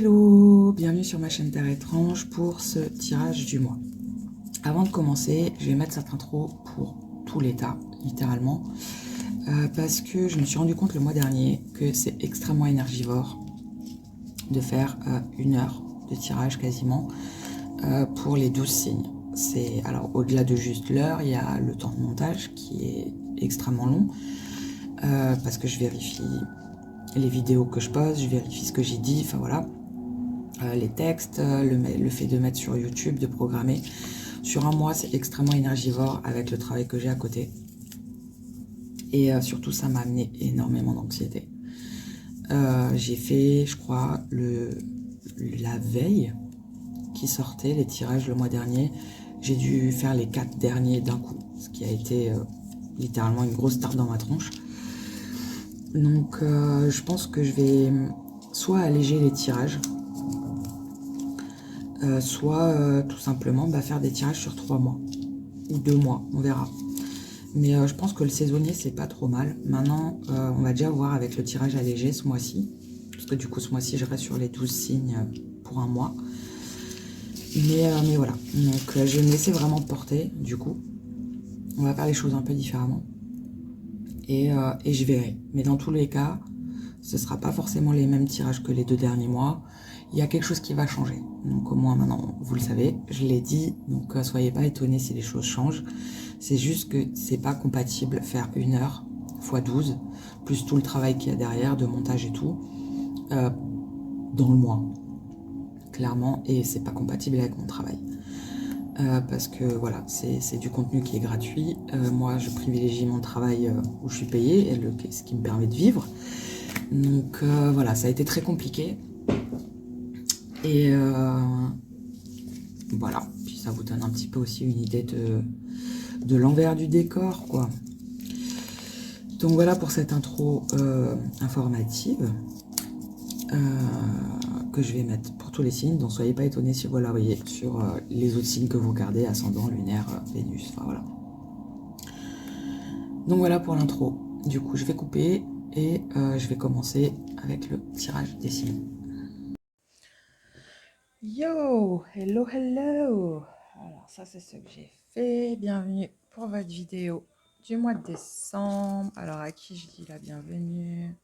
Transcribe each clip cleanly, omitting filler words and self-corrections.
Hello, bienvenue sur ma chaîne Terre Étrange pour ce tirage du mois. Avant de commencer, je vais mettre cette intro pour tout l'état, littéralement, parce que je me suis rendu compte le mois dernier que c'est extrêmement énergivore de faire 1 heure de tirage quasiment pour les 12 signes. Alors au-delà de juste l'heure, il y a le temps de montage qui est extrêmement long, parce que je vérifie les vidéos que je poste, je vérifie ce que j'ai dit, enfin voilà. Les textes, le fait de mettre sur YouTube, de programmer. Sur un mois, c'est extrêmement énergivore avec le travail que j'ai à côté. Et surtout, ça m'a amené énormément d'anxiété. J'ai fait, je crois, la veille qui sortait, les tirages le mois dernier. J'ai dû faire les 4 derniers d'un coup, ce qui a été littéralement une grosse tarte dans ma tronche. Donc, je pense que je vais soit alléger les tirages, soit tout simplement faire des tirages sur 3 mois ou 2 mois, on verra. Mais je pense que le saisonnier c'est pas trop mal. Maintenant on va déjà voir avec le tirage allégé ce mois-ci, parce que du coup ce mois-ci je reste sur les 12 signes pour un mois. Mais voilà, donc je vais me laisser vraiment porter. Du coup on va faire les choses un peu différemment et je verrai. Mais dans tous les cas, ce sera pas forcément les mêmes tirages que les 2 derniers mois. Il y a quelque chose qui va changer. Donc au moins maintenant, vous le savez, je l'ai dit, donc soyez pas étonnés si les choses changent. C'est juste que c'est pas compatible faire 1 heure x 12, plus tout le travail qu'il y a derrière, de montage et tout, dans le mois, clairement, et c'est pas compatible avec mon travail. Parce que voilà, c'est du contenu qui est gratuit. Moi, je privilégie mon travail où je suis payée, et ce qui me permet de vivre. Donc voilà, ça a été très compliqué. Et voilà, puis ça vous donne un petit peu aussi une idée de l'envers du décor, quoi. Donc voilà pour cette intro informative que je vais mettre pour tous les signes. Donc soyez pas étonnés si vous la voyez sur les autres signes que vous regardez, ascendant, lunaire, Vénus, enfin voilà. Donc voilà pour l'intro. Du coup je vais couper et je vais commencer avec le tirage des signes. Yo, hello, hello. Alors ça c'est ce que j'ai fait. Bienvenue pour votre vidéo du mois de décembre. Alors à qui je dis la bienvenue?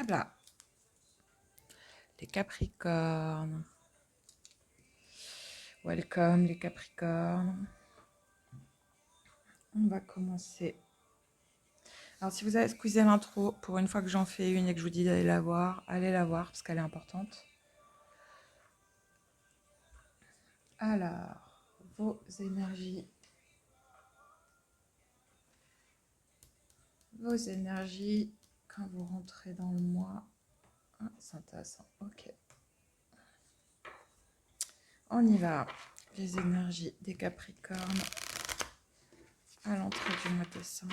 Hop là. Les Capricornes. Welcome les Capricornes. On va commencer. Alors si vous avez squeezé l'intro, pour une fois que j'en fais une et que je vous dis d'aller la voir, allez la voir parce qu'elle est importante. Alors, vos énergies. Vos énergies quand vous rentrez dans le mois. Ah, c'est intéressant. Ok. On y va. Les énergies des Capricornes à l'entrée du mois de décembre.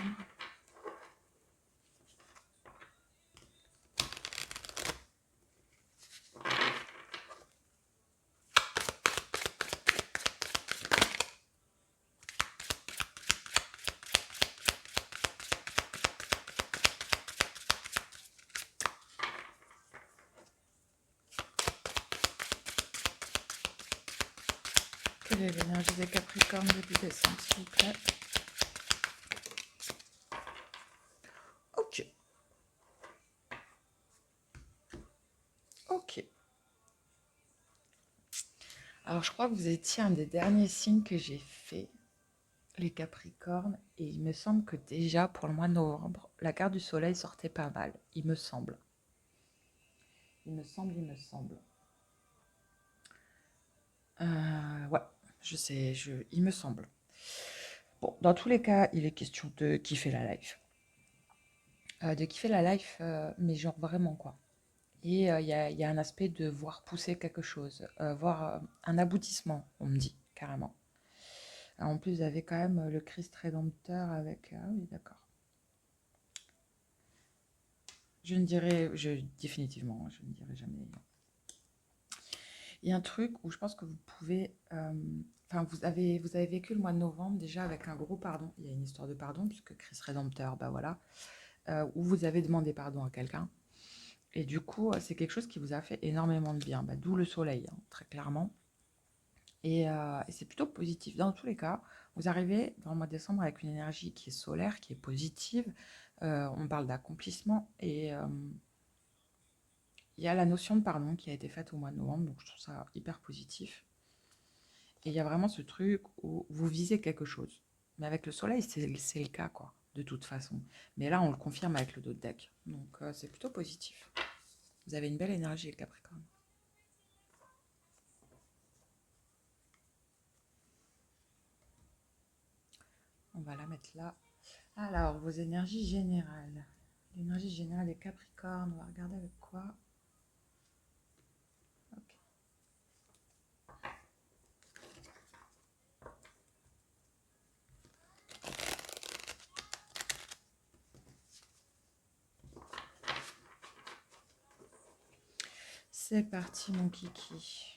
Quelle est l'énergie des Capricornes début décembre, s'il vous plaît? Ok. Ok. Alors, je crois que vous étiez un des derniers signes que j'ai fait, les Capricornes, et il me semble que déjà pour le mois de novembre, la carte du soleil sortait pas mal, il me semble. Il me semble. Ouais, je sais, il me semble. Bon, dans tous les cas, il est question de kiffer la life. Mais genre vraiment quoi. Et il y a un aspect de voir pousser quelque chose, voir un aboutissement, on me dit, carrément. En plus, vous avez quand même le Christ rédempteur avec... Ah oui, d'accord. Définitivement, je ne dirai jamais. Il y a un truc où je pense que vous pouvez... Enfin, vous avez vécu le mois de novembre déjà avec un gros pardon. Il y a une histoire de pardon, puisque Christ rédempteur, bah voilà. où vous avez demandé pardon à quelqu'un. Et du coup, c'est quelque chose qui vous a fait énormément de bien. D'où le soleil, hein, très clairement. Et c'est plutôt positif. Dans tous les cas, vous arrivez dans le mois de décembre avec une énergie qui est solaire, qui est positive. On parle d'accomplissement. Et il y a la notion de pardon qui a été faite au mois de novembre. Donc je trouve ça hyper positif. Et il y a vraiment ce truc où vous visez quelque chose. Mais avec le soleil, c'est le cas, quoi, de toute façon. Mais là, on le confirme avec le dos de deck. Donc c'est plutôt positif. Vous avez une belle énergie, le Capricorne. On va la mettre là. Alors, vos énergies générales. L'énergie générale des Capricornes, on va regarder avec quoi. Ok. C'est parti, mon kiki.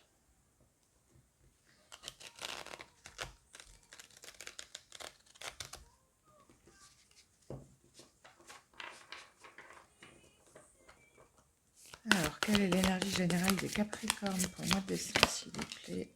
Alors, quelle est l'énergie générale des Capricornes pour le mois de décembre, s'il vous plaît?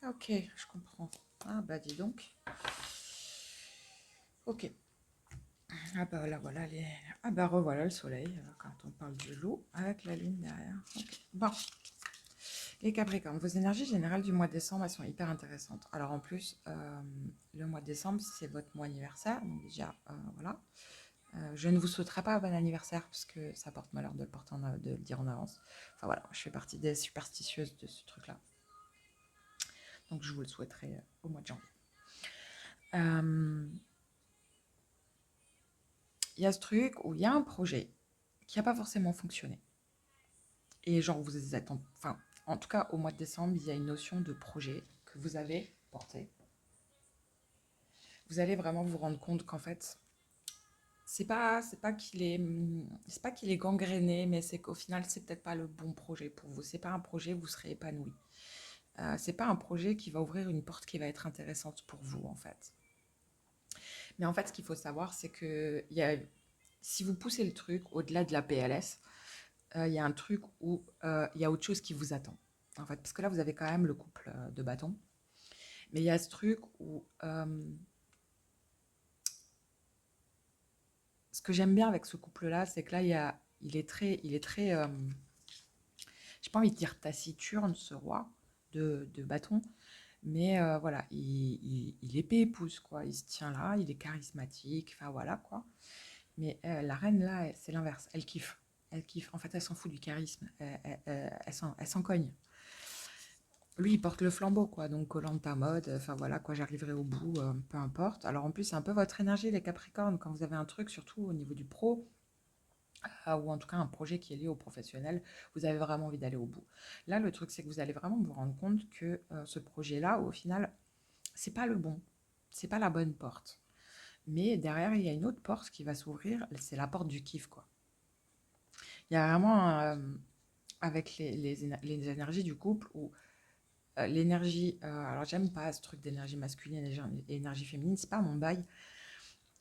Ok, je comprends. Ah bah dis donc. Ok. Ah bah là voilà les. Ah bah revoilà le soleil quand on parle du loup avec la lune derrière. Ok. Bon. Les Capricornes, vos énergies générales du mois de décembre, elles sont hyper intéressantes. Alors en plus, le mois de décembre, c'est votre mois anniversaire. Donc déjà, voilà. Je ne vous souhaiterai pas un bon anniversaire parce que ça porte malheur de de le dire en avance. Enfin voilà, je fais partie des superstitieuses de ce truc-là. Donc je vous le souhaiterai au mois de janvier. Il y a ce truc où il y a un projet qui n'a pas forcément fonctionné. Et genre, vous êtes enfin, en tout cas, au mois de décembre, il y a une notion de projet que vous avez porté. Vous allez vraiment vous rendre compte qu'en fait, c'est pas qu'il est gangréné, mais c'est qu'au final, c'est peut-être pas le bon projet pour vous. C'est pas un projet où vous serez épanoui. C'est pas un projet qui va ouvrir une porte qui va être intéressante pour vous, en fait. Mais en fait, ce qu'il faut savoir, c'est que si vous poussez le truc au-delà de la PLS, il y a un truc où il y a autre chose qui vous attend. En fait, parce que là, vous avez quand même le couple de bâtons. Mais il y a ce truc où ce que j'aime bien avec ce couple-là, c'est que là, il est très, j'ai pas envie de dire taciturne, ce roi de bâton, mais voilà, il est épouse, quoi. Il se tient là, il est charismatique, enfin voilà, quoi. Mais la reine, là, c'est l'inverse, elle kiffe. Elle kiffe. En fait, elle s'en fout du charisme, elle s'en cogne. Lui, il porte le flambeau, quoi. Donc, Koh-Lanta mode, enfin voilà, quoi, j'arriverai au bout, peu importe. Alors, en plus, c'est un peu votre énergie, les Capricornes, quand vous avez un truc, surtout au niveau du pro, ou en tout cas un projet qui est lié au professionnel, vous avez vraiment envie d'aller au bout. Là, le truc, c'est que vous allez vraiment vous rendre compte que ce projet-là, au final, c'est pas le bon, c'est pas la bonne porte. Mais derrière, il y a une autre porte qui va s'ouvrir, c'est la porte du kiff, quoi. Il y a vraiment, avec les énergies du couple, où l'énergie, alors j'aime pas ce truc d'énergie masculine et énergie féminine, c'est pas mon bail,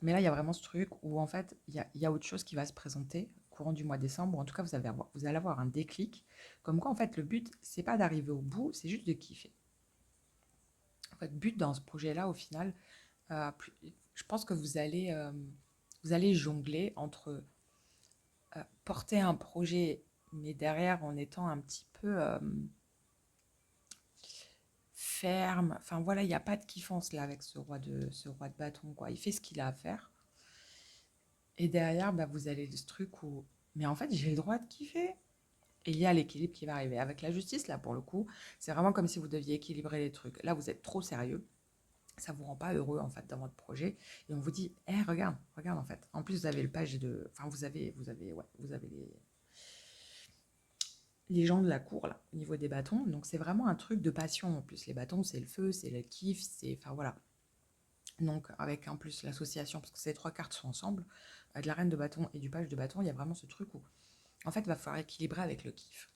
mais là il y a vraiment ce truc où en fait il y a autre chose qui va se présenter au courant du mois de décembre, ou en tout cas vous allez avoir un déclic, comme quoi en fait le but c'est pas d'arriver au bout, c'est juste de kiffer. votre but dans ce projet-là, au final, je pense que vous allez jongler entre porter un projet, mais derrière en étant un petit peu ferme. Enfin voilà, il n'y a pas de kiffance là avec ce roi de bâton, quoi. Il fait ce qu'il a à faire. Et derrière, bah, vous allez ce truc où, mais en fait, j'ai le droit de kiffer. Et il y a l'équilibre qui va arriver. Avec la justice, là, pour le coup, c'est vraiment comme si vous deviez équilibrer les trucs. Là, vous êtes trop sérieux. Ça vous rend pas heureux, en fait, dans votre projet. Et on vous dit, hé, regarde, regarde, en fait. En plus, vous avez le page de... Enfin, vous avez les gens de la cour, là, au niveau des bâtons. Donc, c'est vraiment un truc de passion, en plus. Les bâtons, c'est le feu, c'est le kiff, c'est... Enfin, voilà. Donc, avec en plus l'association, parce que ces trois cartes sont ensemble, de la reine de bâton et du page de bâton, il y a vraiment ce truc où, en fait, il va falloir équilibrer avec le kiff.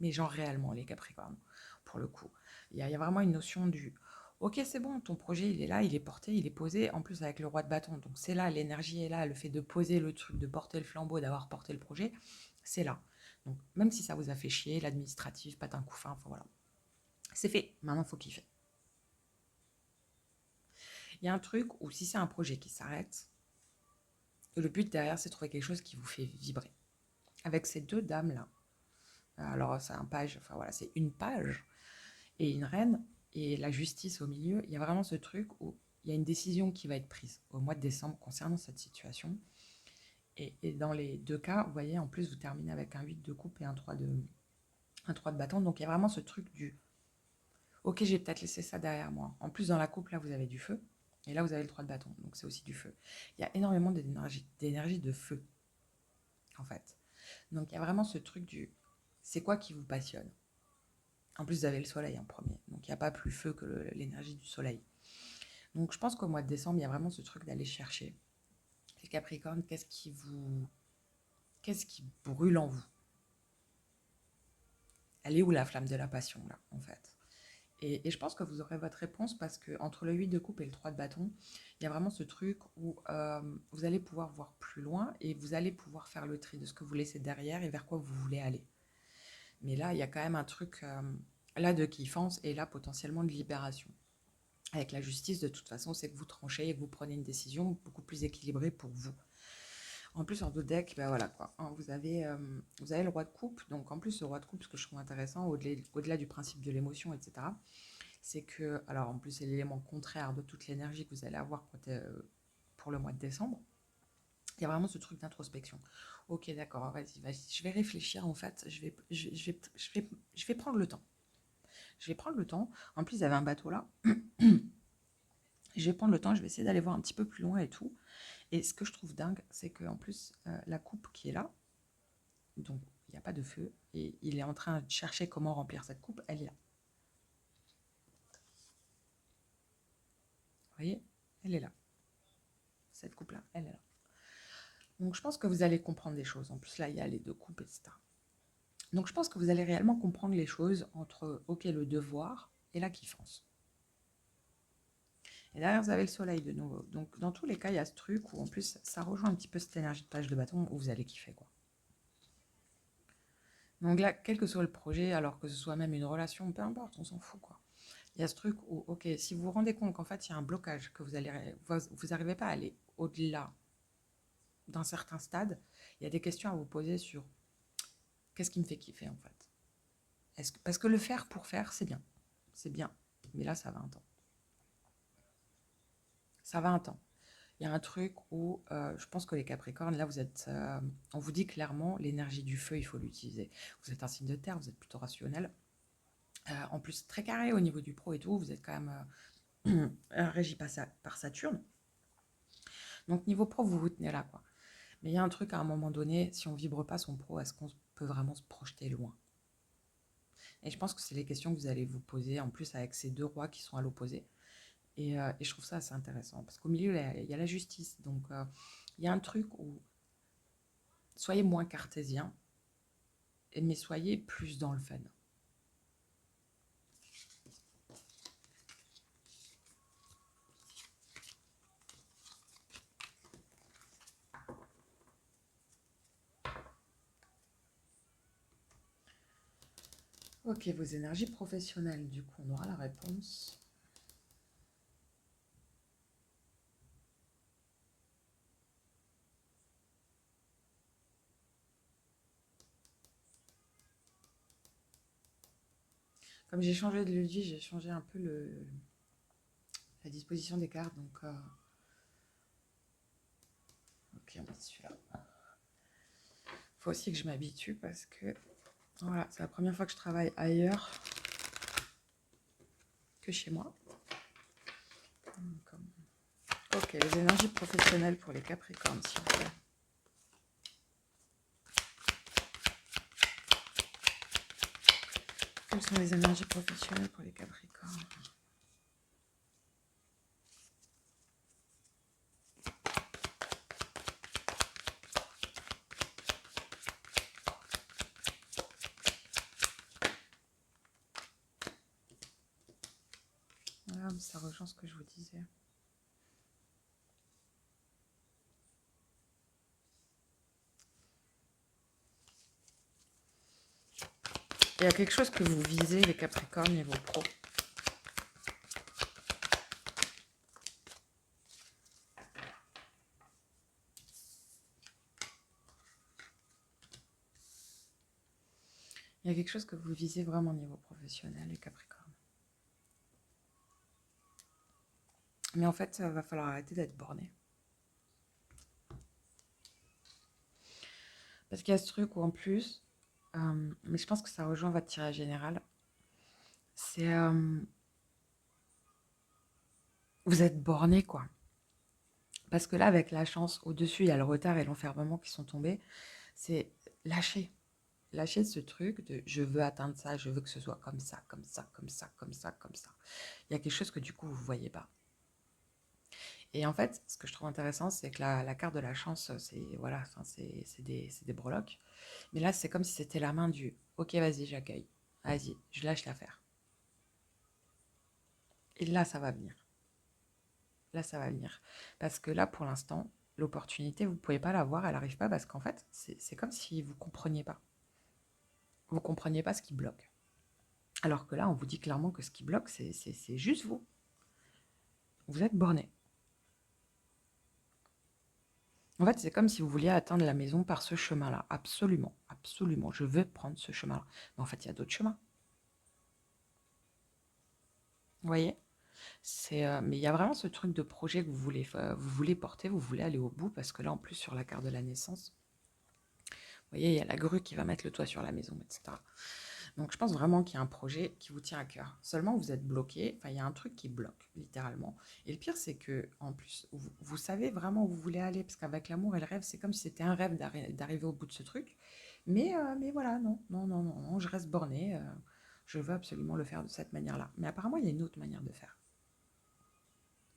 Mais genre réellement, les Capricornes, pour le coup. Il y a vraiment une notion du ok, c'est bon, ton projet, il est là, il est porté, il est posé, en plus avec le roi de bâton. Donc c'est là, l'énergie est là, le fait de poser le truc, de porter le flambeau, d'avoir porté le projet, c'est là. Donc même si ça vous a fait chier, l'administratif, patin couffin, enfin voilà. C'est fait, maintenant il faut kiffer. Il y a un truc où si c'est un projet qui s'arrête, le but derrière, c'est de trouver quelque chose qui vous fait vibrer. Avec ces deux dames-là, alors c'est un page, enfin voilà, c'est une page et une reine, et la justice au milieu, il y a vraiment ce truc où il y a une décision qui va être prise au mois de décembre concernant cette situation. Et dans les deux cas, vous voyez, en plus, vous terminez avec un 8 de coupe et un 3 de bâton. Donc il y a vraiment ce truc du ok, j'ai peut-être laissé ça derrière moi. En plus, dans la coupe, là, vous avez du feu. Et là, vous avez le 3 de bâton. Donc c'est aussi du feu. Il y a énormément d'énergie de feu, en fait. Donc il y a vraiment ce truc du c'est quoi qui vous passionne. En plus, vous avez le soleil en premier. Donc il n'y a pas plus feu que l'énergie du soleil. Donc je pense qu'au mois de décembre, il y a vraiment ce truc d'aller chercher. Les Capricornes, qu'est-ce qui brûle en vous? Elle est où la flamme de la passion, là, en fait? Et je pense que vous aurez votre réponse parce que entre le 8 de coupe et le 3 de bâton, il y a vraiment ce truc où vous allez pouvoir voir plus loin et vous allez pouvoir faire le tri de ce que vous laissez derrière et vers quoi vous voulez aller. Mais là, il y a quand même un truc là de kiffance et là potentiellement de libération. Avec la justice, de toute façon, c'est que vous tranchez et que vous prenez une décision beaucoup plus équilibrée pour vous. En plus, en dos deck, ben voilà quoi. Hein, vous avez le roi de coupe. Donc en plus, le roi de coupe, ce que je trouve intéressant, au-delà du principe de l'émotion, etc., c'est que, alors en plus, c'est l'élément contraire de toute l'énergie que vous allez avoir pour le mois de décembre. Il y a vraiment ce truc d'introspection. Ok, d'accord, vas-y, je vais réfléchir en fait. Je vais prendre le temps. Je vais prendre le temps. En plus, il y avait un bateau là. Je vais prendre le temps, je vais essayer d'aller voir un petit peu plus loin et tout. Et ce que je trouve dingue, c'est qu'en plus, la coupe qui est là, donc il n'y a pas de feu, et il est en train de chercher comment remplir cette coupe, elle est là. Vous voyez? Elle est là. Cette coupe-là, elle est là. Donc je pense que vous allez comprendre des choses. En plus, là, il y a les deux coupes, etc. Donc je pense que vous allez réellement comprendre les choses entre, ok, le devoir et la kiffance. Et derrière, vous avez le soleil de nouveau. Donc dans tous les cas, il y a ce truc où en plus, ça rejoint un petit peu cette énergie de page de bâton où vous allez kiffer, quoi. Donc là, quel que soit le projet, alors que ce soit même une relation, peu importe, on s'en fout, quoi. Il y a ce truc où, ok, si vous vous rendez compte qu'en fait, il y a un blocage, que vous n'arrivez pas à aller au-delà d'un certain stade, il y a des questions à vous poser sur qu'est-ce qui me fait kiffer, en fait. Parce que le faire pour faire, c'est bien, mais là, ça va un temps. Ça va un temps. Il y a un truc où je pense que les Capricornes, là, on vous dit clairement, l'énergie du feu, il faut l'utiliser. Vous êtes un signe de terre, vous êtes plutôt rationnel. En plus, très carré au niveau du pro et tout, vous êtes quand même régi par Saturne. Donc, niveau pro, vous vous tenez là, quoi. Mais il y a un truc à un moment donné, si on vibre pas son pro, est-ce qu'on peut vraiment se projeter loin? Et je pense que c'est les questions que vous allez vous poser, en plus avec ces deux rois qui sont à l'opposé. Et je trouve ça assez intéressant, parce qu'au milieu, il y a la justice. Donc, il y a un truc où soyez moins cartésien, mais soyez plus dans le fun. Ok, vos énergies professionnelles, du coup, on aura la réponse. Comme j'ai changé de lieu de vie, j'ai changé un peu la disposition des cartes. Donc, ok, on va celui-là. Faut aussi que je m'habitue parce que voilà, c'est la première fois que je travaille ailleurs que chez moi. Ok, les énergies professionnelles pour les Capricornes, s'il vous plaît. Quelles sont les énergies professionnelles pour les Capricornes? Voilà, ça rejoint ce que je vous disais. Il y a quelque chose que vous visez, les Capricornes, niveau pro. Il y a quelque chose que vous visez vraiment au niveau professionnel, les Capricornes. Mais en fait, il va falloir arrêter d'être borné. Parce qu'il y a ce truc où en plus, mais je pense que ça rejoint votre tirage général, c'est... vous êtes borné, quoi. Parce que là, avec la chance, au-dessus, il y a le retard et l'enfermement qui sont tombés. C'est lâcher. Lâcher ce truc de je veux atteindre ça, je veux que ce soit comme ça, comme ça, comme ça, comme ça, comme ça. Il y a quelque chose que du coup, vous ne voyez pas. Et en fait, ce que je trouve intéressant, c'est que la carte de la chance, c'est voilà, enfin, c'est des breloques. Mais là, c'est comme si c'était la main du ok, vas-y, j'accueille. Vas-y, je lâche l'affaire. Et là, ça va venir. Là, ça va venir. Parce que là, pour l'instant, l'opportunité, vous ne pouvez pas la voir, elle n'arrive pas parce qu'en fait, c'est comme si vous ne compreniez pas. Vous ne compreniez pas ce qui bloque. Alors que là, on vous dit clairement que ce qui bloque, c'est juste vous. Vous êtes borné. En fait, c'est comme si vous vouliez atteindre la maison par ce chemin-là. Absolument, absolument. Je veux prendre ce chemin-là. Mais en fait, il y a d'autres chemins. Vous voyez? Mais il y a vraiment ce truc de projet que vous voulez porter, vous voulez aller au bout, parce que là, en plus, sur la carte de la naissance, vous voyez, il y a la grue qui va mettre le toit sur la maison, etc. Donc, je pense vraiment qu'il y a un projet qui vous tient à cœur. Seulement, vous êtes bloqué. Enfin, il y a un truc qui bloque, littéralement. Et le pire, c'est que, en plus, vous savez vraiment où vous voulez aller, parce qu'avec l'amour et le rêve, c'est comme si c'était un rêve d'arriver au bout de ce truc. Mais voilà, non, non, non, non, non, je reste bornée. Je veux absolument le faire de cette manière-là. Mais apparemment, il y a une autre manière de faire.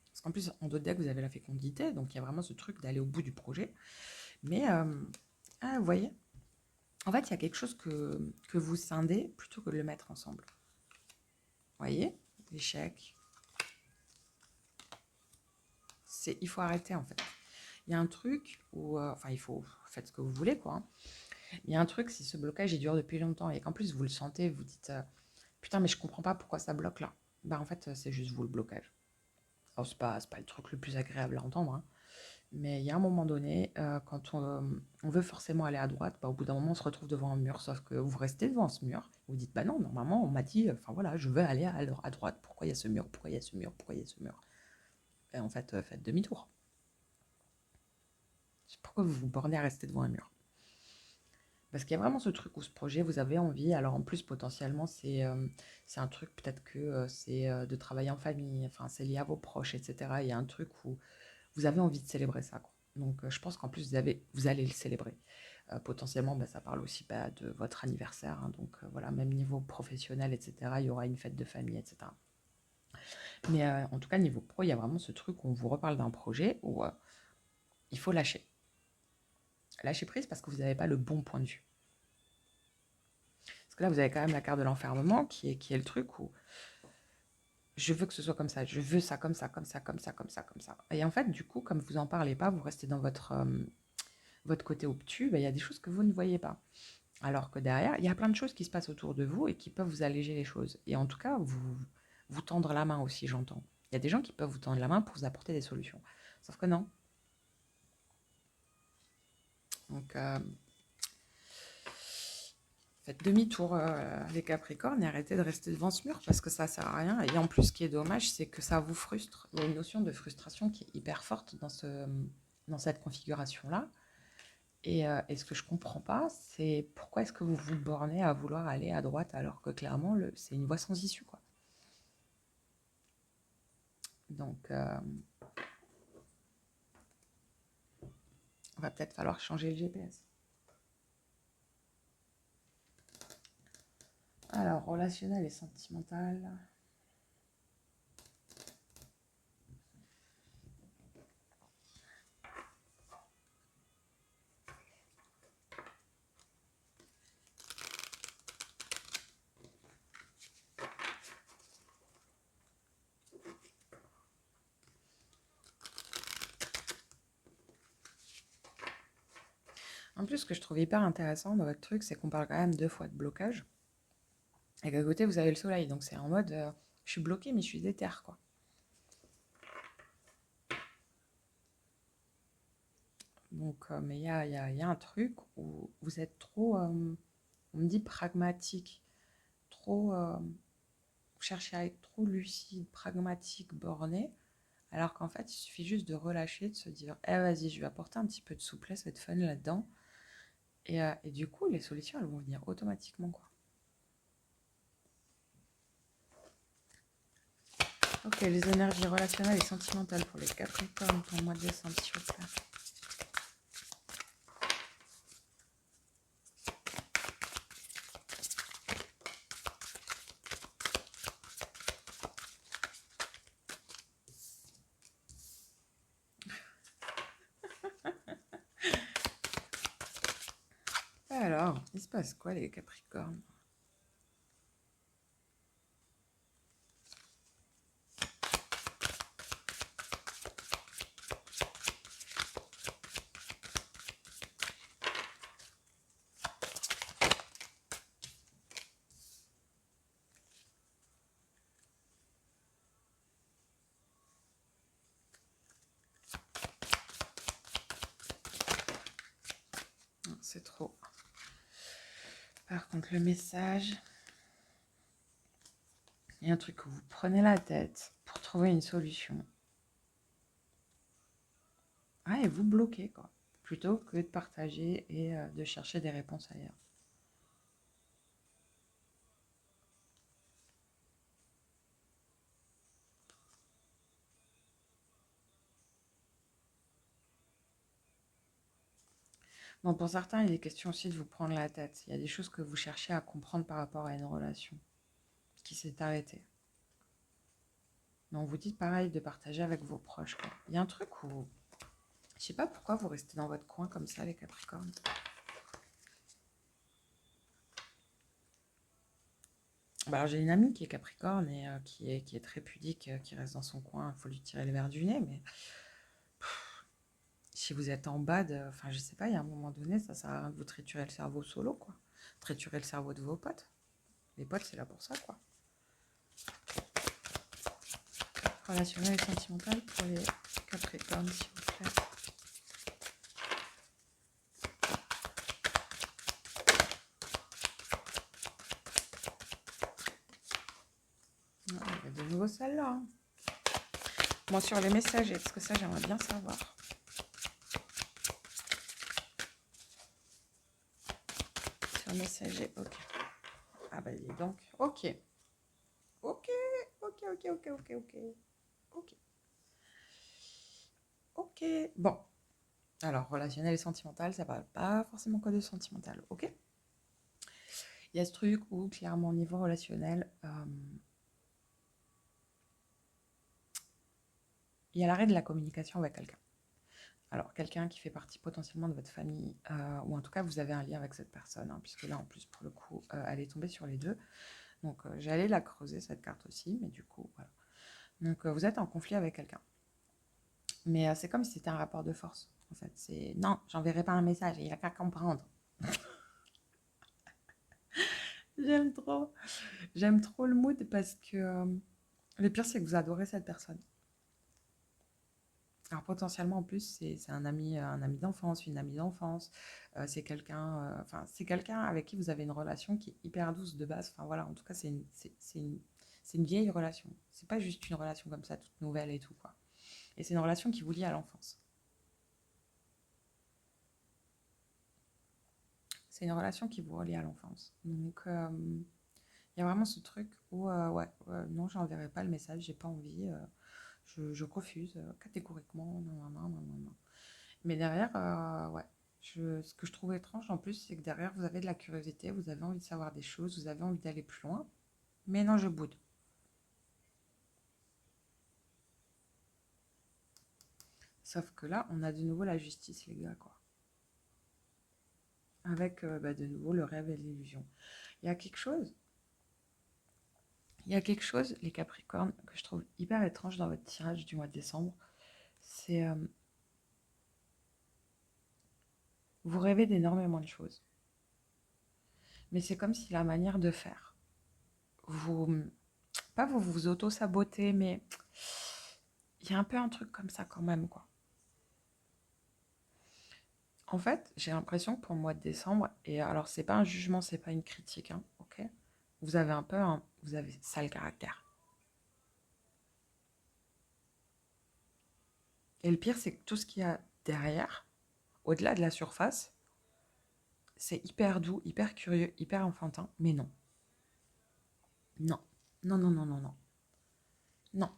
Parce qu'en plus, en d'autres decks, vous avez la fécondité, donc il y a vraiment ce truc d'aller au bout du projet. Mais, vous voyez, en fait, il y a quelque chose que vous scindez plutôt que de le mettre ensemble. Vous voyez, l'échec. Il faut arrêter, en fait. Il y a un truc où, enfin, il faut, faites ce que vous voulez, quoi. Hein. Il y a un truc, si ce blocage, il dure depuis longtemps, et qu'en plus, vous le sentez, vous dites, putain, mais je comprends pas pourquoi ça bloque là. Bah, en fait, c'est juste vous, le blocage. Alors, c'est pas le truc le plus agréable à entendre, hein. Mais il y a un moment donné, quand on veut forcément aller à droite, bah, au bout d'un moment, on se retrouve devant un mur. Sauf que vous restez devant ce mur. Vous dites, bah non, normalement, on m'a dit, enfin voilà, je veux aller à droite. Pourquoi il y a ce mur? Pourquoi il y a ce mur? Pourquoi il y a ce mur? Et en fait, faites demi-tour. Pourquoi vous vous bornez à rester devant un mur? Parce qu'il y a vraiment ce truc où ce projet, vous avez envie. Alors en plus, potentiellement, c'est un truc, peut-être que c'est de travailler en famille. Enfin, c'est lié à vos proches, etc. Il y a un truc où vous avez envie de célébrer ça, quoi. Donc, je pense qu'en plus, vous allez le célébrer. Potentiellement, bah, ça parle aussi de votre anniversaire. Hein. Donc, voilà, même niveau professionnel, etc., il y aura une fête de famille, etc. Mais en tout cas, niveau pro, il y a vraiment ce truc où on vous reparle d'un projet où il faut lâcher. Lâcher prise parce que vous n'avez pas le bon point de vue. Parce que là, vous avez quand même la carte de l'enfermement qui est le truc où je veux que ce soit comme ça, je veux ça comme ça, comme ça, comme ça, comme ça, comme ça. Et en fait, du coup, comme vous n'en parlez pas, vous restez dans votre côté obtus, il y a des choses que vous ne voyez pas. Alors que derrière, il y a plein de choses qui se passent autour de vous et qui peuvent vous alléger les choses. Et en tout cas, vous tendre la main aussi, j'entends. Il y a des gens qui peuvent vous tendre la main pour vous apporter des solutions. Sauf que non. Donc, Faites demi-tour, les Capricornes, et arrêtez de rester devant ce mur parce que ça sert à rien. Et en plus, ce qui est dommage, c'est que ça vous frustre. Il y a une notion de frustration qui est hyper forte dans cette configuration-là. Et ce que je comprends pas, c'est pourquoi est-ce que vous vous bornez à vouloir aller à droite alors que clairement, c'est une voie sans issue, quoi. Donc, va peut-être falloir changer le GPS. Alors, relationnel et sentimental. En plus, ce que je trouve hyper intéressant dans votre truc, c'est qu'on parle quand même 2 fois de blocage. Et qu'à côté, vous avez le soleil. Donc, c'est en mode, je suis bloquée, mais je suis déter, quoi. Donc, mais il y a un truc où vous êtes trop, on me dit pragmatique, trop, vous cherchez à être trop lucide, pragmatique, borné, alors qu'en fait, il suffit juste de relâcher, de se dire, eh vas-y, je vais apporter un petit peu de souplesse et de fun là-dedans. Et du coup, les solutions, elles vont venir automatiquement, quoi. Ok, les énergies relationnelles et sentimentales pour les Capricornes pour le mois de décembre, s'il vous plaît. Alors, il se passe quoi, les Capricornes? C'est trop. Par contre, le message, il y a un truc où vous prenez la tête pour trouver une solution. Ah, et vous bloquez, quoi. Plutôt que de partager et de chercher des réponses ailleurs. Bon, pour certains, il est question aussi de vous prendre la tête. Il y a des choses que vous cherchez à comprendre par rapport à une relation qui s'est arrêtée. Donc, vous dites pareil de partager avec vos proches, quoi. Il y a un truc où, je sais pas pourquoi vous restez dans votre coin comme ça, les Capricornes. Bah, alors, j'ai une amie qui est Capricorne et qui est très pudique, qui reste dans son coin. Il faut lui tirer le verre du nez, mais si vous êtes en bad, enfin, je sais pas, il y a un moment donné, ça sert à rien de vous triturer le cerveau solo, quoi. Triturer le cerveau de vos potes. Les potes, c'est là pour ça, quoi. Relationnel et sentimental pour les Capricornes, s'il vous plaît. Ah, il y a de nouveau celle-là. Hein. Bon, sur les messagers, parce que ça, j'aimerais bien savoir. Sur le messager, ok. Ah bah dis donc, ok. Ok, ok, ok, ok, ok, ok. Ok. Ok. Bon. Alors, relationnel et sentimental, ça parle pas forcément que de sentimental, ok? Il y a ce truc où, clairement, au niveau relationnel, il y a l'arrêt de la communication avec quelqu'un. Alors, quelqu'un qui fait partie potentiellement de votre famille, ou en tout cas, vous avez un lien avec cette personne, hein, puisque là, en plus, pour le coup, elle est tombée sur les deux. Donc, j'allais la creuser, cette carte aussi, mais du coup, voilà. Donc, vous êtes en conflit avec quelqu'un. Mais c'est comme si c'était un rapport de force, en fait. C'est non, j'enverrai pas un message, il n'y a qu'à comprendre. J'aime trop. J'aime trop le mood parce que le pire, c'est que vous adorez cette personne. Alors potentiellement en plus c'est un ami d'enfance, une amie d'enfance, c'est quelqu'un, enfin c'est quelqu'un avec qui vous avez une relation qui est hyper douce de base. Enfin voilà, en tout cas c'est une vieille relation. C'est pas juste une relation comme ça toute nouvelle et tout quoi. Et c'est une relation qui vous lie à l'enfance. C'est une relation qui vous relie à l'enfance. Donc il y a vraiment ce truc où ouais, non j'enverrai pas le message, j'ai pas envie, je refuse catégoriquement, non non non non non non. Mais derrière, ouais, ce que je trouve étrange en plus, c'est que derrière, vous avez de la curiosité, vous avez envie de savoir des choses, vous avez envie d'aller plus loin. Mais non, je boude. Sauf que là, on a de nouveau la justice, les gars, quoi. Avec bah, de nouveau le rêve et l'illusion. Il y a quelque chose, il y a quelque chose, les Capricornes, que je trouve hyper étrange dans votre tirage du mois de décembre. C'est vous rêvez d'énormément de choses. Mais c'est comme si la manière de faire, vous, pas vous vous auto-sabotez, mais il y a un peu un truc comme ça quand même, quoi. En fait, j'ai l'impression que pour le mois de décembre, et alors c'est pas un jugement, c'est pas une critique, hein, ok? Vous avez un peu vous avez ça le caractère. Et le pire, c'est que tout ce qu'il y a derrière, au-delà de la surface, c'est hyper doux, hyper curieux, hyper enfantin, mais non. Non. Non, non, non, non, non. Non.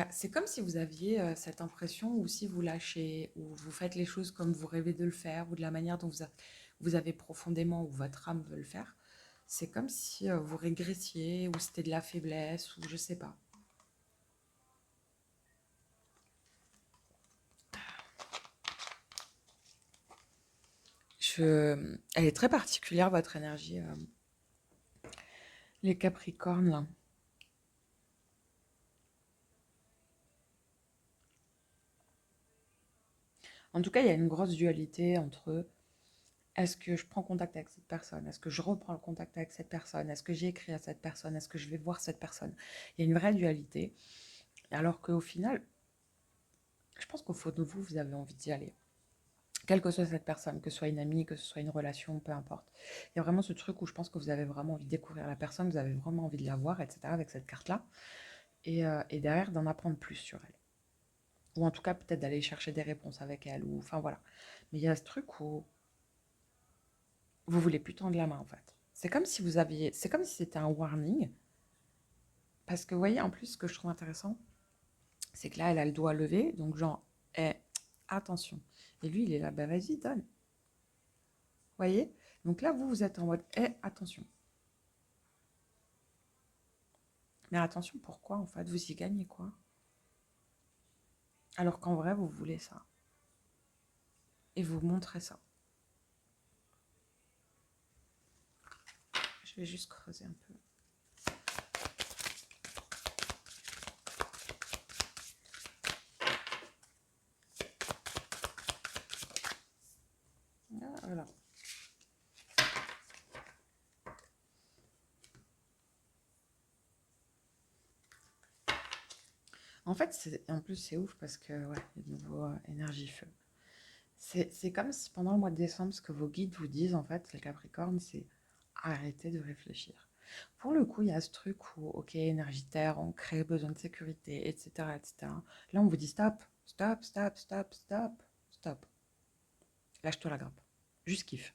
C'est comme si vous aviez cette impression, ou si vous lâchez, ou vous faites les choses comme vous rêvez de le faire, ou de la manière dont vous avez profondément, ou votre âme veut le faire. C'est comme si vous régressiez, ou c'était de la faiblesse, ou je sais pas. Elle est très particulière, votre énergie, les Capricornes, là. En tout cas, il y a une grosse dualité entre est-ce que je prends contact avec cette personne, est-ce que je reprends le contact avec cette personne, est-ce que j'ai écrit à cette personne, est-ce que je vais voir cette personne. Il y a une vraie dualité. Alors qu'au final, je pense qu'au fond de vous, vous avez envie d'y aller. Quelle que soit cette personne, que ce soit une amie, que ce soit une relation, peu importe. Il y a vraiment ce truc où je pense que vous avez vraiment envie de découvrir la personne, vous avez vraiment envie de la voir, etc. avec cette carte-là. Et derrière, d'en apprendre plus sur elle. Ou en tout cas, peut-être d'aller chercher des réponses avec elle. Ou, enfin voilà. Mais il y a ce truc où vous voulez plus tendre la main, en fait. C'est comme si vous aviez. C'est comme si c'était un warning. Parce que, vous voyez, en plus, ce que je trouve intéressant, c'est que là, elle a le doigt levé. Donc, genre, eh, attention. Et lui, il est là, bah vas-y, donne. Vous voyez? Donc là, vous êtes en mode, attention. Mais attention, pourquoi, en fait? Vous y gagnez quoi? Alors qu'en vrai, vous voulez ça. Et vous montrez ça. Je vais juste creuser un peu. Ah, voilà. En fait, en plus, c'est ouf parce que, ouais, il y a de nouveau énergie feu. C'est comme si pendant le mois de décembre, ce que vos guides vous disent, en fait, les Capricornes, c'est arrêtez de réfléchir. Pour le coup, il y a ce truc où, ok, énergie terre, on crée besoin de sécurité, etc., etc. Là, on vous dit stop, stop, stop, stop, stop, stop. Lâche-toi la grappe. Juste kiffe.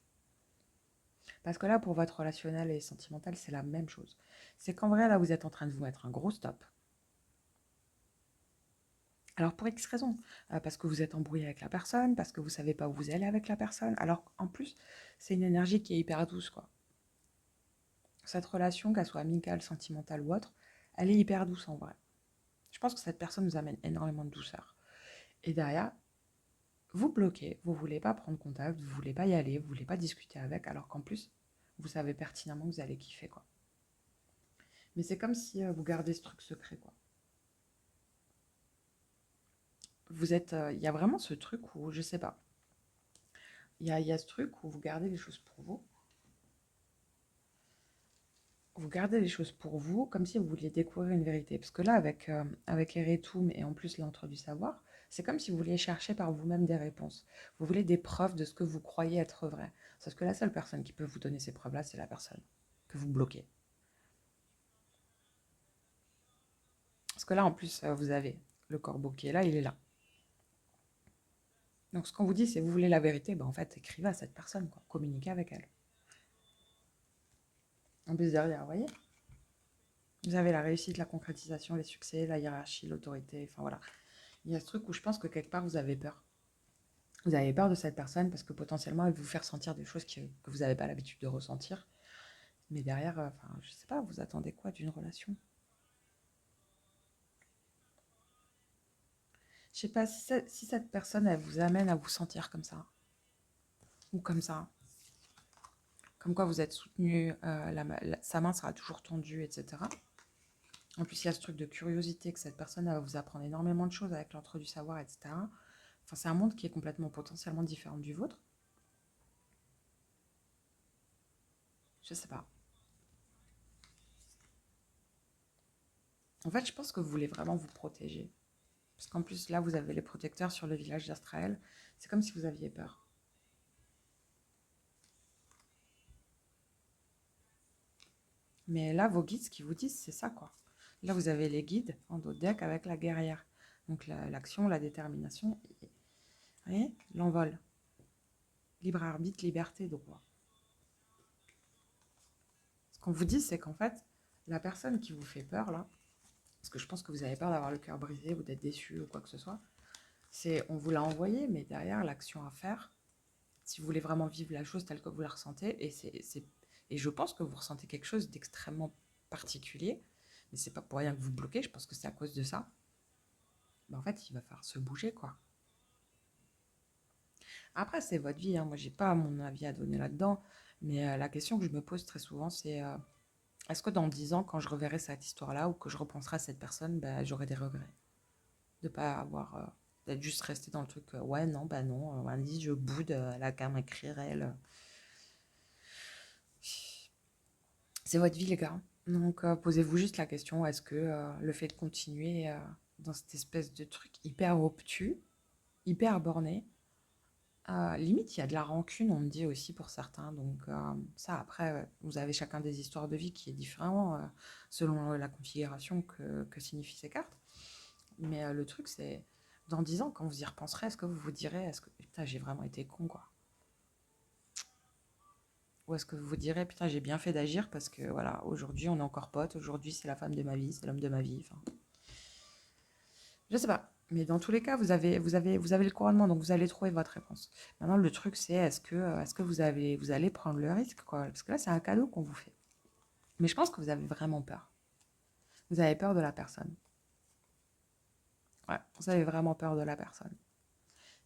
Parce que là, pour votre relationnel et sentimental, c'est la même chose. C'est qu'en vrai, là, vous êtes en train de vous mettre un gros stop. Alors pour X raisons, parce que vous êtes embrouillé avec la personne, parce que vous savez pas où vous allez avec la personne. Alors en plus, c'est une énergie qui est hyper douce, quoi. Cette relation, qu'elle soit amicale, sentimentale ou autre, elle est hyper douce en vrai. Je pense que cette personne nous amène énormément de douceur. Et derrière, vous bloquez, vous voulez pas prendre contact, vous voulez pas y aller, vous voulez pas discuter avec, alors qu'en plus, vous savez pertinemment que vous allez kiffer, quoi. Mais c'est comme si vous gardez ce truc secret, quoi. Vous êtes, il y a vraiment ce truc où, je sais pas, il y a ce truc où vous gardez les choses pour vous. Vous gardez les choses pour vous, comme si vous vouliez découvrir une vérité. Parce que là, avec Eretum et en plus l'entre du savoir, C'est comme si vous vouliez chercher par vous-même des réponses. Vous voulez des preuves de ce que vous croyez être vrai. Sauf que la seule personne qui peut vous donner ces preuves-là, c'est la personne que vous bloquez. Parce que là, en plus, vous avez le corbeau qui est là, il est là. Donc, ce qu'on vous dit, c'est vous voulez la vérité, ben, en fait, écrivez à cette personne, quoi. Communiquez avec elle. En plus, derrière, vous voyez, vous avez la réussite, la concrétisation, les succès, la hiérarchie, l'autorité, enfin voilà. Il y a ce truc où je pense que quelque part, vous avez peur. Vous avez peur de cette personne parce que potentiellement, elle va vous faire sentir des choses que vous n'avez pas l'habitude de ressentir. Mais derrière, enfin, je sais pas, vous attendez quoi d'une relation? Je sais pas si cette personne, elle vous amène à vous sentir comme ça. Ou comme ça. Comme quoi vous êtes soutenu, sa main sera toujours tendue, etc. En plus, il y a ce truc de curiosité que cette personne elle va vous apprendre énormément de choses avec l'entre du savoir, etc. Enfin, c'est un monde qui est complètement potentiellement différent du vôtre. Je sais pas. En fait, je pense que vous voulez vraiment vous protéger. Parce qu'en plus, là, vous avez les protecteurs sur le village d'Astraël. C'est comme si vous aviez peur. Mais là, vos guides, ce qu'ils vous disent, c'est ça, quoi. Là, vous avez les guides en dos de deck avec la guerrière. Donc, l'action, la détermination. Vous voyez, l'envol. Libre arbitre, liberté, droit. Ce qu'on vous dit, c'est qu'en fait, la personne qui vous fait peur, là, parce que je pense que vous avez peur d'avoir le cœur brisé ou d'être déçu ou quoi que ce soit, c'est on vous l'a envoyé, mais derrière, l'action à faire, si vous voulez vraiment vivre la chose telle que vous la ressentez, et je pense que vous ressentez quelque chose d'extrêmement particulier, mais c'est pas pour rien que vous bloquez, je pense que c'est à cause de ça. Mais en fait, il va falloir se bouger, quoi. Après, c'est votre vie, hein. Moi, j'ai pas mon avis à donner là-dedans, mais la question que je me pose très souvent, c'est est-ce que dans 10 ans, quand je reverrai cette histoire-là ou que je repenserai à cette personne, bah, j'aurai des regrets de pas avoir, d'être juste resté dans le truc, ouais, non, bah non, lundi, je boude, la qu'à m'écrire, elle. C'est votre vie, les gars. Donc, posez-vous juste la question, est-ce que le fait de continuer dans cette espèce de truc hyper obtus, hyper borné, limite, il y a de la rancune, on me dit aussi pour certains. Donc, ça, après, vous avez chacun des histoires de vie qui est différent selon la configuration que signifient ces cartes. Mais le truc, c'est dans 10 ans, quand vous y repenserez, est-ce que vous vous direz, est-ce que putain, j'ai vraiment été con, quoi? Ou est-ce que vous vous direz, putain, j'ai bien fait d'agir parce que voilà, aujourd'hui, on est encore potes, aujourd'hui, c'est la femme de ma vie, c'est l'homme de ma vie. Enfin, je sais pas. Mais dans tous les cas, vous avez le couronnement, donc vous allez trouver votre réponse. Maintenant, le truc, c'est est-ce que vous allez prendre le risque, quoi? Parce que là, c'est un cadeau qu'on vous fait. Mais je pense que vous avez vraiment peur. Vous avez peur de la personne. Ouais, vous avez vraiment peur de la personne.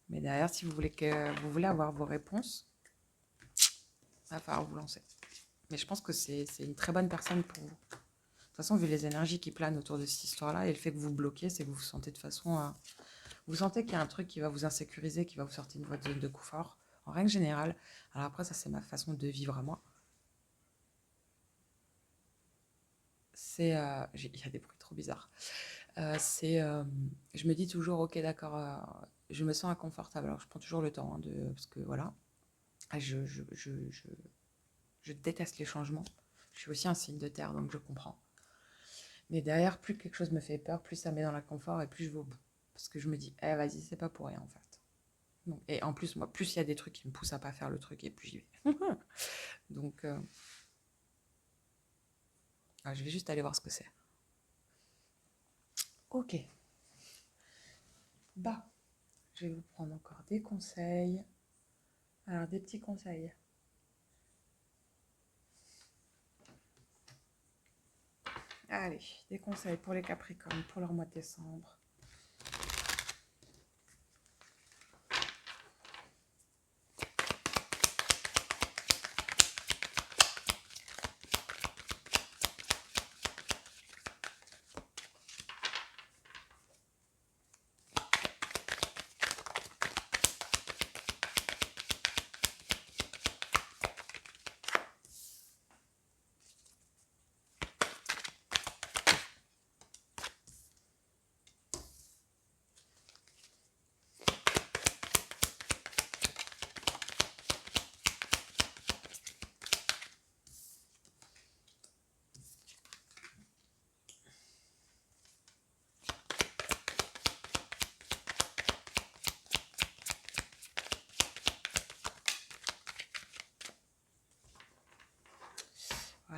Mais derrière, si vous voulez avoir vos réponses, il va falloir vous lancer. Mais je pense que c'est une très bonne personne pour vous. De toute façon, vu les énergies qui planent autour de cette histoire-là, et le fait que vous bloquez, c'est que vous vous sentez de façon à... Vous sentez qu'il y a un truc qui va vous insécuriser, qui va vous sortir de votre zone de confort, en règle générale. Alors après, ça, c'est ma façon de vivre à moi. C'est... il y a des bruits trop bizarres. Je me dis toujours, ok, d'accord, je me sens inconfortable. Alors, je prends toujours le temps, hein, parce que voilà, je déteste les changements. Je suis aussi un signe de terre, donc je comprends. Mais derrière, plus quelque chose me fait peur, plus ça me met dans l'inconfort et plus je vais au bout. Parce que je me dis, eh vas-y, c'est pas pour rien en fait. Donc, et en plus, moi, plus il y a des trucs qui me poussent à pas faire le truc et plus j'y vais. Donc, je vais juste aller voir ce que c'est. Ok. Bah, je vais vous prendre encore des conseils. Alors, des petits conseils. Allez, des conseils pour les Capricornes, pour leur mois de décembre.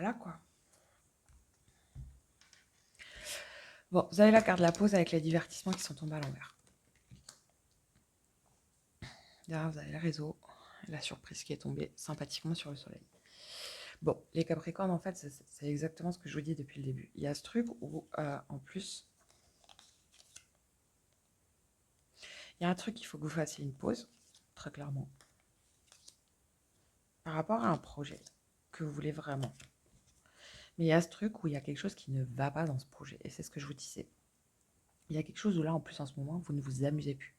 voilà quoi. Bon, vous avez la carte de la pause avec les divertissements qui sont tombés à l'envers. Derrière, vous avez le réseau, la surprise qui est tombée sympathiquement sur le soleil. Bon, les Capricornes, en fait, c'est exactement ce que je vous dis depuis le début. Il y a ce truc où, en plus, il y a un truc qu'il faut que vous fassiez une pause, très clairement, par rapport à un projet que vous voulez vraiment. Mais il y a ce truc où il y a quelque chose qui ne va pas dans ce projet. Et c'est ce que je vous disais. Il y a quelque chose où là, en plus, en ce moment, vous ne vous amusez plus.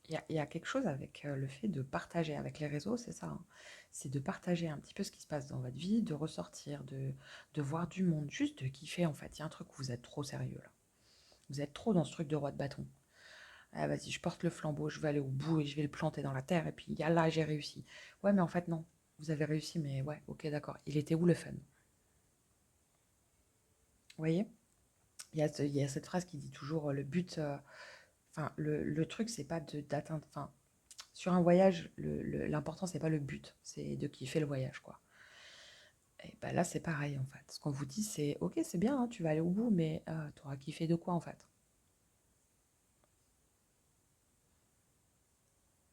Il y a quelque chose avec le fait de partager avec les réseaux, c'est ça. Hein. C'est de partager un petit peu ce qui se passe dans votre vie, de ressortir, de voir du monde, juste de kiffer en fait. Il y a un truc où vous êtes trop sérieux là. Vous êtes trop dans ce truc de roi de bâton. Ah, vas-y, je porte le flambeau, je vais aller au bout et je vais le planter dans la terre et puis là, j'ai réussi. Ouais, mais en fait, non. Vous avez réussi, mais ouais, ok, d'accord. Il était où le fun? Vous voyez? Il y a cette phrase qui dit toujours le but. Enfin, le truc, c'est pas d'atteindre. Enfin, sur un voyage, l'important, c'est pas le but, c'est de kiffer le voyage, quoi. Et ben là, c'est pareil, en fait. Ce qu'on vous dit, c'est ok, c'est bien, hein, tu vas aller au bout, mais tu auras kiffé de quoi, en fait?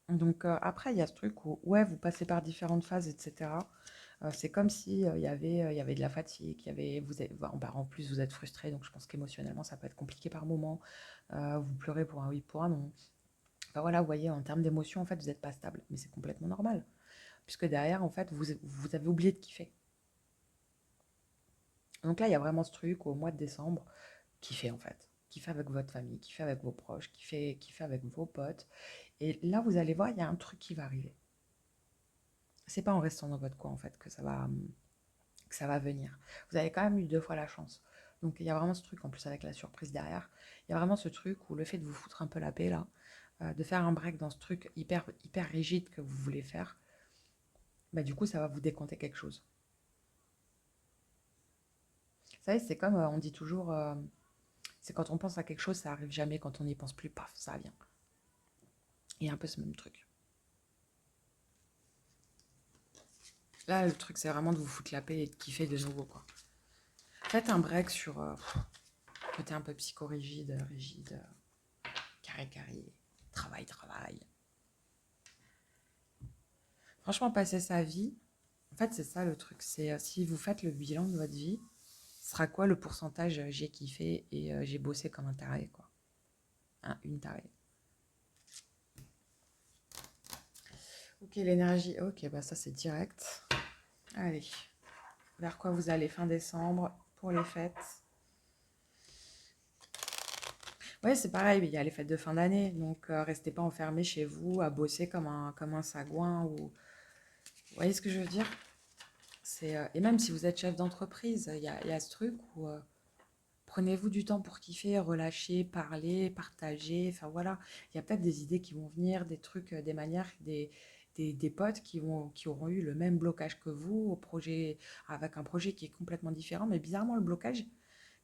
Donc, après, il y a ce truc où, ouais, vous passez par différentes phases, etc. C'est comme si il y avait de la fatigue, bah, en plus, vous êtes frustré, donc je pense qu'émotionnellement, ça peut être compliqué par moment. Vous pleurez pour un oui, pour un non. Enfin voilà, vous voyez, en termes d'émotion, en fait, vous n'êtes pas stable, mais c'est complètement normal. Puisque derrière, en fait, vous avez oublié de kiffer. Donc là, il y a vraiment ce truc au mois de décembre, kiffer en fait. Kiffer avec votre famille, kiffer avec vos proches, kiffer avec vos potes. Et là, vous allez voir, il y a un truc qui va arriver. C'est pas en restant dans votre coin en fait que ça va venir. Vous avez quand même eu 2 fois la chance. Donc il y a vraiment ce truc, en plus avec la surprise derrière, il y a vraiment ce truc où le fait de vous foutre un peu la paix là, de faire un break dans ce truc hyper rigide que vous voulez faire, bah du coup ça va vous décompter quelque chose. Vous savez, c'est comme on dit toujours, c'est quand on pense à quelque chose, ça arrive jamais, quand on n'y pense plus, paf, ça vient. Il y a un peu ce même truc. Là, le truc, c'est vraiment de vous foutre la paix et de kiffer de nouveau, quoi. Faites un break sur côté un peu psychorigide, rigide, carré, travail. Franchement, passer sa vie, en fait, c'est ça le truc. C'est si vous faites le bilan de votre vie, ce sera quoi le pourcentage j'ai kiffé et j'ai bossé comme un taré, quoi. Hein, une tarée. Ok, l'énergie. Ok, bah ça, c'est direct. Allez. Vers quoi vous allez fin décembre pour les fêtes? Ouais, c'est pareil, il y a les fêtes de fin d'année, donc restez pas enfermés chez vous à bosser comme un sagouin. Ou... Vous voyez ce que je veux dire? Et même si vous êtes chef d'entreprise, il y a ce truc où prenez-vous du temps pour kiffer, relâcher, parler, partager. Enfin voilà, il y a peut-être des idées qui vont venir, des trucs, des manières, des potes qui auront eu le même blocage que vous, avec un projet qui est complètement différent, mais bizarrement, le blocage,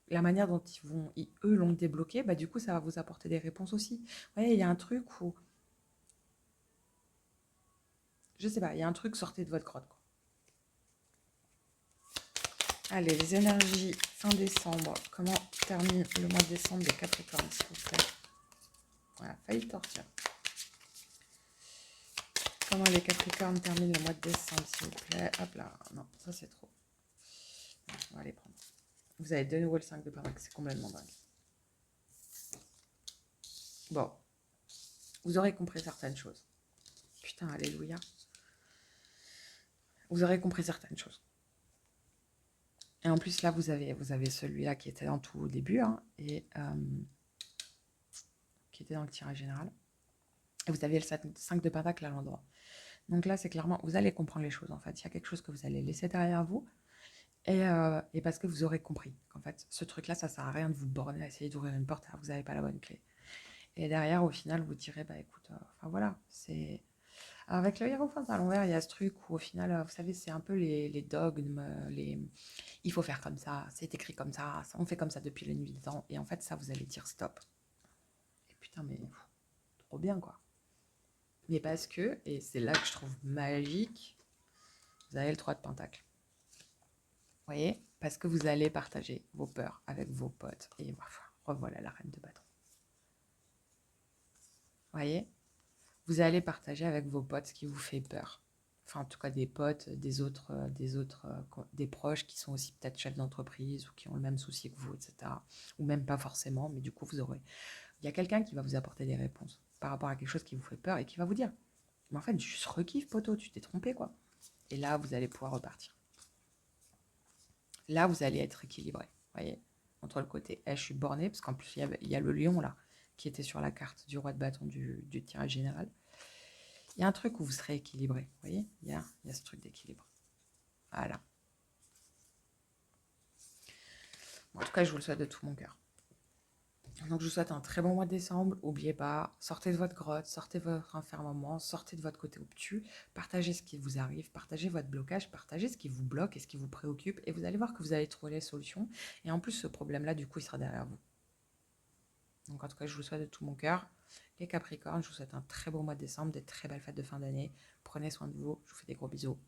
la manière dont eux l'ont débloqué, bah, du coup, ça va vous apporter des réponses aussi. Vous voyez, il y a un truc où, je sais pas, il y a un truc, sortez de votre grotte, quoi. Allez, les énergies fin décembre. Comment termine le mois de décembre des Capricornes, s'il vous plaît? Voilà, failli torture. Comment les Capricornes terminent le mois de décembre, s'il vous plaît? Hop là, non, ça c'est trop. On va les prendre. Vous avez de nouveau le 5 de Pentacle, c'est complètement dingue. Bon, vous aurez compris certaines choses. Putain, alléluia. Vous aurez compris certaines choses. Et en plus, là, vous avez celui-là qui était en tout au début, hein, et qui était dans le tirage général. Et vous avez le 5 de Pentacle à l'endroit. Donc là, c'est clairement, vous allez comprendre les choses, en fait. Il y a quelque chose que vous allez laisser derrière vous. Et parce que vous aurez compris qu'en fait, ce truc-là, ça sert à rien de vous borner à essayer d'ouvrir une porte alors que vous n'avez pas la bonne clé. Et derrière, au final, vous direz, bah écoute, enfin voilà, c'est... Avec le hiérophante à l'envers, il y a ce truc où au final, vous savez, c'est un peu les dogmes, il faut faire comme ça, c'est écrit comme ça, on fait comme ça depuis la nuit des temps. Et en fait, ça, vous allez dire stop. Et putain, mais trop bien, quoi. Mais parce que, et c'est là que je trouve magique, Vous avez le 3 de Pentacle. Vous voyez? Parce que vous allez partager vos peurs avec vos potes. Et revoilà la reine de bâton. Vous voyez? Vous allez partager avec vos potes ce qui vous fait peur. Enfin, en tout cas, des potes, des proches qui sont aussi peut-être chefs d'entreprise ou qui ont le même souci que vous, etc. Ou même pas forcément, mais du coup, il y a quelqu'un qui va vous apporter des réponses par rapport à quelque chose qui vous fait peur et qui va vous dire, mais en fait, juste rekiffe, poteau, tu t'es trompé, quoi. Et là, vous allez pouvoir repartir. Là, vous allez être équilibré, voyez, entre le côté, je suis borné, parce qu'en plus, il y a le lion, là, qui était sur la carte du roi de bâton du tirage général. Il y a un truc où vous serez équilibré, vous voyez, il y a ce truc d'équilibre. Voilà. En tout cas, je vous le souhaite de tout mon cœur. Donc, je vous souhaite un très bon mois de décembre. N'oubliez pas, sortez de votre grotte, sortez de votre enfermement, sortez de votre côté obtus, partagez ce qui vous arrive, partagez votre blocage, partagez ce qui vous bloque et ce qui vous préoccupe, et vous allez voir que vous allez trouver les solutions. Et en plus, ce problème-là, du coup, il sera derrière vous. Donc, en tout cas, je vous souhaite de tout mon cœur. Les Capricornes, je vous souhaite un très beau mois de décembre, des très belles fêtes de fin d'année. Prenez soin de vous. Je vous fais des gros bisous.